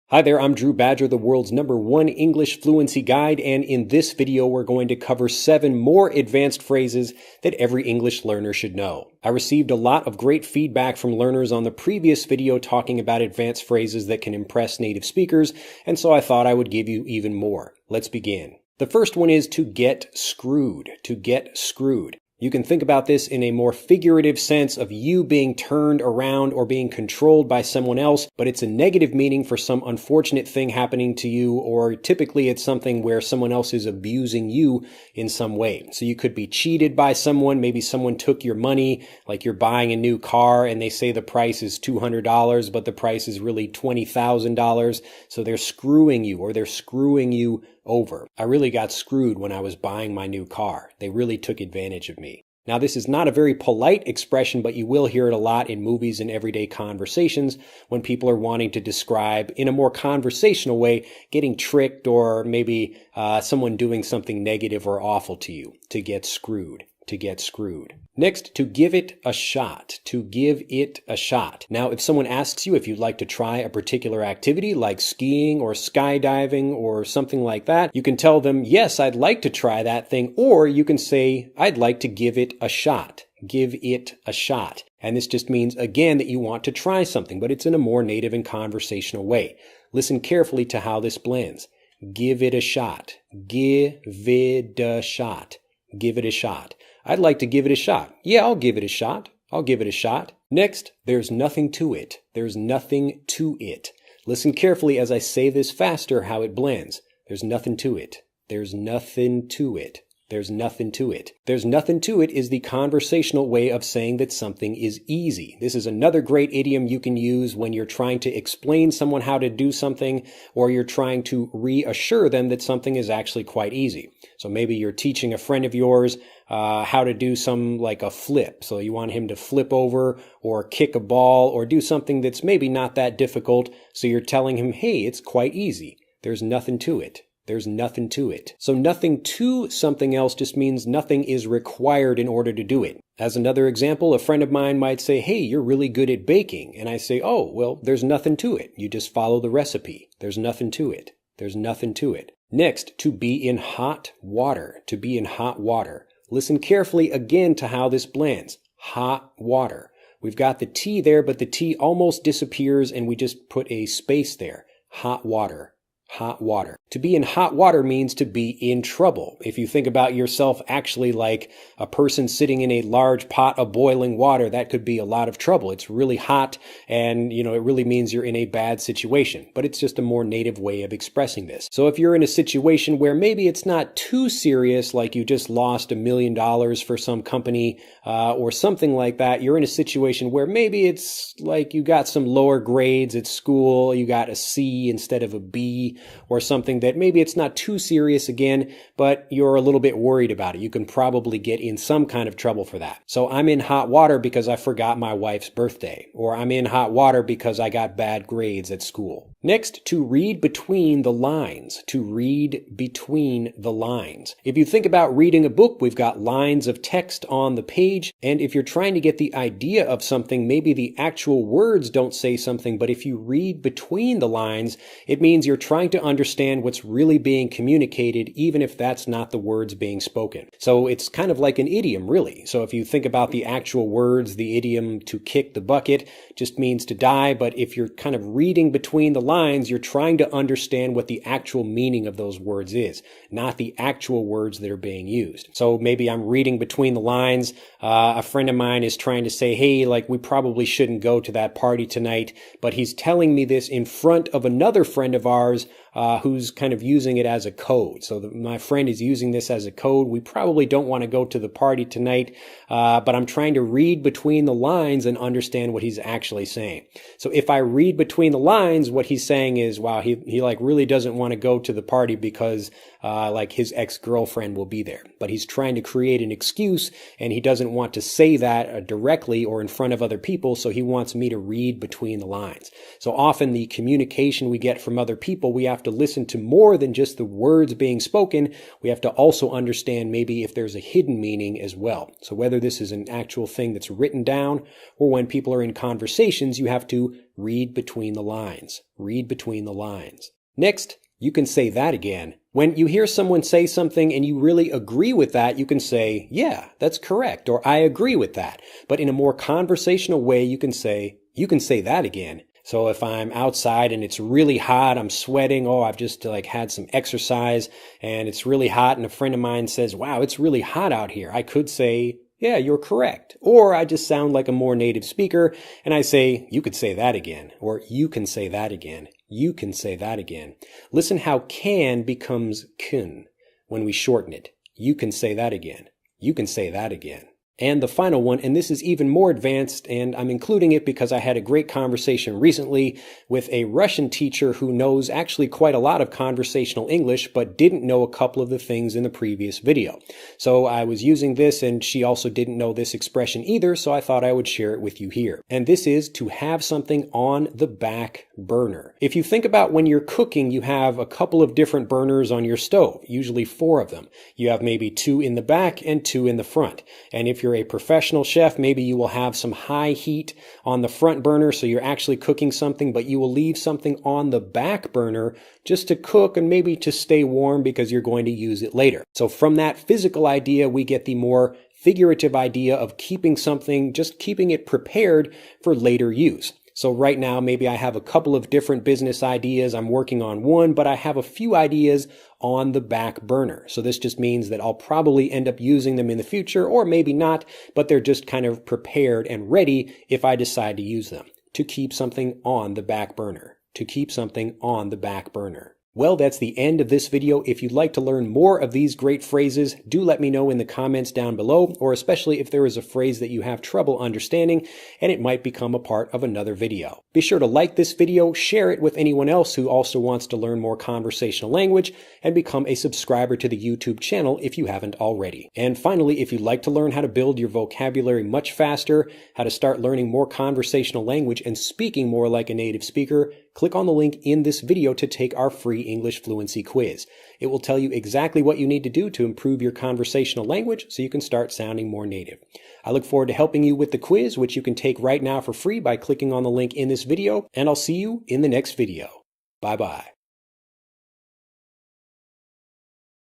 Hi there, I'm Drew Badger, the world's #1 English fluency guide, and in this video we're going to cover 7 more advanced phrases that every English learner should know. I received a lot of great feedback from learners on the previous video talking about advanced phrases that can impress native speakers, and so I thought I would give you even more. Let's begin. The first one is to get screwed. To get screwed. You can think about this in a more figurative sense of you being turned around or being controlled by someone else, but it's a negative meaning for some unfortunate thing happening to you, or typically it's something where someone else is abusing you in some way. So you could be cheated by someone, maybe someone took your money, like you're buying a new car and they say the price is $200, but the price is really $20,000. So they're screwing you, or they're screwing you over. I really got screwed when I was buying my new car. They really took advantage of me. Now, this is not a very polite expression, but you will hear it a lot in movies and everyday conversations when people are wanting to describe, in a more conversational way, getting tricked or maybe someone doing something negative or awful to you. To get screwed. To get screwed. Next, to give it a shot. To give it a shot. Now, if someone asks you if you'd like to try a particular activity like skiing or skydiving or something like that, you can tell them, yes, I'd like to try that thing, or you can say, I'd like to give it a shot. Give it a shot. And this just means, again, that you want to try something, but it's in a more native and conversational way. Listen carefully to how this blends. Give it a shot. Give it a shot. Give it a shot. I'd like to give it a shot. Yeah, I'll give it a shot. I'll give it a shot. Next, there's nothing to it. There's nothing to it. Listen carefully as I say this faster, how it blends. There's nothing to it. There's nothing to it. There's nothing to it. There's nothing to it is the conversational way of saying that something is easy. This is another great idiom you can use when you're trying to explain someone how to do something, or you're trying to reassure them that something is actually quite easy. So maybe you're teaching a friend of yours how to do like a flip. So you want him to flip over or kick a ball or do something that's maybe not that difficult. So you're telling him, hey, it's quite easy. There's nothing to it. There's nothing to it. So nothing to something else just means nothing is required in order to do it. As another example, a friend of mine might say, hey, you're really good at baking. And I say, oh, well, there's nothing to it. You just follow the recipe. There's nothing to it. There's nothing to it. Next, to be in hot water. To be in hot water. Listen carefully again to how this blends. Hot water. We've got the T there, but the T almost disappears and we just put a space there. Hot water. Hot water. To be in hot water means to be in trouble. If you think about yourself actually like a person sitting in a large pot of boiling water, that could be a lot of trouble. It's really hot and, it really means you're in a bad situation. But it's just a more native way of expressing this. So if you're in a situation where maybe it's not too serious, like you just lost $1 million for some company or something like that, you're in a situation where maybe it's like you got some lower grades at school, you got a C instead of a B, or something that maybe it's not too serious again, but you're a little bit worried about it. You can probably get in some kind of trouble for that. So I'm in hot water because I forgot my wife's birthday, or I'm in hot water because I got bad grades at school. Next, to read between the lines. To read between the lines. If you think about reading a book, we've got lines of text on the page, and if you're trying to get the idea of something, maybe the actual words don't say something, but if you read between the lines, it means you're trying to understand what's really being communicated, even if that's not the words being spoken. So it's kind of like an idiom, really. So if you think about the actual words, the idiom to kick the bucket just means to die, but if you're kind of reading between the lines, you're trying to understand what the actual meaning of those words is, not the actual words that are being used. So maybe I'm reading between the lines. A friend of mine is trying to say, hey, like we probably shouldn't go to that party tonight, but he's telling me this in front of another friend of ours who's kind of using it as a code. So my friend is using this as a code. We probably don't want to go to the party tonight, but I'm trying to read between the lines and understand what he's actually saying. So if I read between the lines, what he's saying is, wow, he like really doesn't want to go to the party because like his ex-girlfriend will be there. But he's trying to create an excuse and he doesn't want to say that directly or in front of other people, so he wants me to read between the lines. So often the communication we get from other people, we have to listen to more than just the words being spoken. We have to also understand maybe if there's a hidden meaning as well. So whether this is an actual thing that's written down or when people are in conversations, you have to Read between the lines. Read between the lines. Next, you can say that again. When you hear someone say something and you really agree with that, you can say, yeah, that's correct, or I agree with that. But in a more conversational way, you can say that again. So if I'm outside and it's really hot, I'm sweating, I've just had some exercise and it's really hot, and a friend of mine says, wow, it's really hot out here. I could say, yeah, you're correct. Or I just sound like a more native speaker and I say, you could say that again, or you can say that again. You can say that again. Listen how can becomes kun when we shorten it. You can say that again. You can say that again. And the final one, and this is even more advanced, and I'm including it because I had a great conversation recently with a Russian teacher who knows actually quite a lot of conversational English, but didn't know a couple of the things in the previous video. So I was using this, and she also didn't know this expression either, so I thought I would share it with you here. And this is to have something on the back burner. If you think about when you're cooking, you have a couple of different burners on your stove, usually 4 of them. You have maybe 2 in the back and 2 in the front. And if you're a professional chef, maybe you will have some high heat on the front burner, so you're actually cooking something, but you will leave something on the back burner just to cook and maybe to stay warm because you're going to use it later. So from that physical idea, we get the more figurative idea of keeping something, just keeping it prepared for later use. So right now, maybe I have a couple of different business ideas. I'm working on one, but I have a few ideas on the back burner. So this just means that I'll probably end up using them in the future, or maybe not, but they're just kind of prepared and ready if I decide to use them. To keep something on the back burner. To keep something on the back burner. Well, that's the end of this video. If you'd like to learn more of these great phrases, do let me know in the comments down below, or especially if there is a phrase that you have trouble understanding and it might become a part of another video. Be sure to like this video, share it with anyone else who also wants to learn more conversational language, and become a subscriber to the YouTube channel if you haven't already. And finally, if you'd like to learn how to build your vocabulary much faster, how to start learning more conversational language and speaking more like a native speaker, click on the link in this video to take our free English fluency quiz. It will tell you exactly what you need to do to improve your conversational language so you can start sounding more native. I look forward to helping you with the quiz, which you can take right now for free by clicking on the link in this video, and I'll see you in the next video. Bye-bye.